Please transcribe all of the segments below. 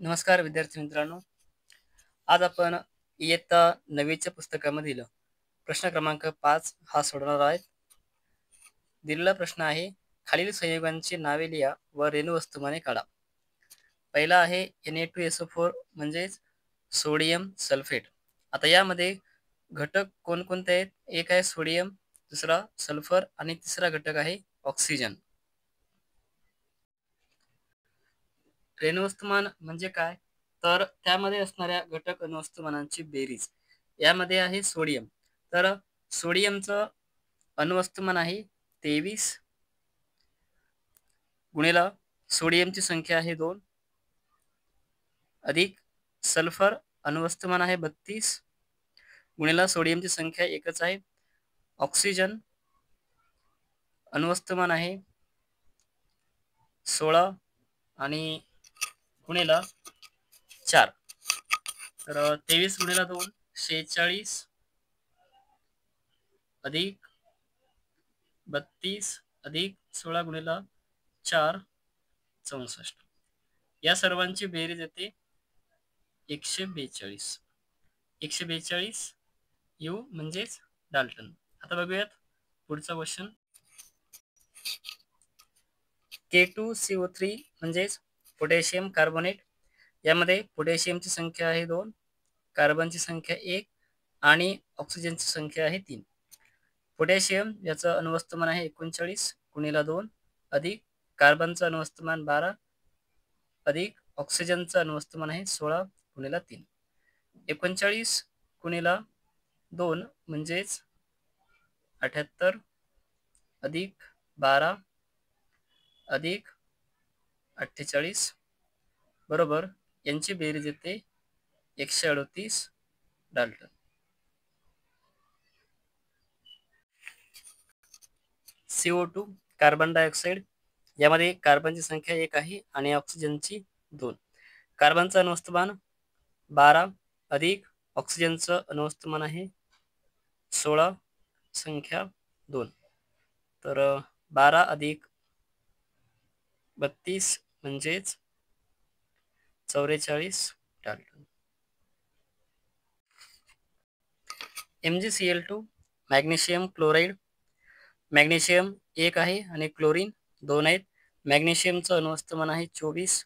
नमस्कार विद्यार्थी मित्रांनो. आज आपण इयत्ता 9वीच्या पुस्तकामधील प्रश्न क्रमांक 5 हा सोडवणार आहे. दिलेला प्रश्न आहे, खालील संयुगांची नावे लिहा व रेणू वस्तुमाने काढा. पहिला आहे Na2SO4 म्हणजेच सोडियम सल्फेट. आता यामध्ये घटक कोणकोणते आहेत? एक आहे सोडियम, दुसरा सल्फर आणि तिसरा घटक आहे ऑक्सिजन. रेणुवस्तुमान म्हणजे काय? तर त्यामध्ये असणाऱ्या घटक अणुवस्तुमानांची बेरीज. यामध्ये आहे सोडियम. तर सोडियमचं अणुवस्तुमान आहे 23 गुणिला सोडियमची संख्या आहे 2 अधिक सल्फर अणुवस्तुमान आहे 32 गुणिला सोडियमची संख्या एकच आहे. ऑक्सिजन अणुवस्तुमान आहे 16 आणि गुणिला 4. तर 23 गुणिला 2 46 अधिक 32 अधिक 16 गुणिला 4 64. या सर्वांची बेरीज येते 142. 142 यू म्हणजेच डाल्टन. आता बघूयात पुढचा क्वेश्चन. K2CO3 म्हणजेच पोटॅशियम कार्बोनेट. यामध्ये पोटॅशियमची संख्या आहे 2, कार्बनची संख्या 1 आणि ऑक्सिजनची संख्या आहे 3. पोटॅशियम याचं अणुवस्तुमान आहे 39 गुणिला 2 अधिक कार्बनचं अणुवस्तुमान 12 अधिक ऑक्सिजनचं अणुवस्तुमान आहे 16 गुणिला 3. 39 गुणिला 2 म्हणजेच 78 अधिक 12 अधिक 48 बरोबर यांची बेरीज येते 138 डाल्टन. CO2 carbon dioxide. यामध्ये कार्बनची संख्या 1 आहे आणि ऑक्सिजनची 2. कार्बनचं अणुवस्तुमान 12 अधिक ऑक्सिजनचं अणुवस्तुमान आहे 16 संख्या 2. तर 12 अधिक 32 म्हणजेच 44 Dalton. MgCl2 magnesium chloride. Magnesium 1 आहे आणि क्लोरीन 2 आहेत. मॅग्नेशियमचं अणुवस्तुमान आहे 24.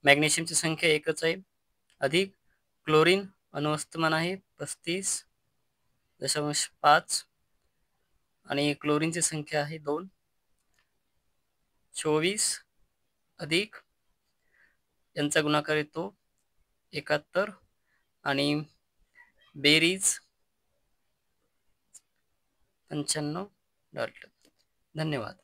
मॅग्नेशियमची संख्या एकच आहे अधिक क्लोरीन अणुवस्तुमान आहे 35.5 आणि क्लोरीनची संख्या आहे 2. 24 अधिक यांचा गुणाकार येतो 71 आणि बेरीज 95 डाल्टन. धन्यवाद.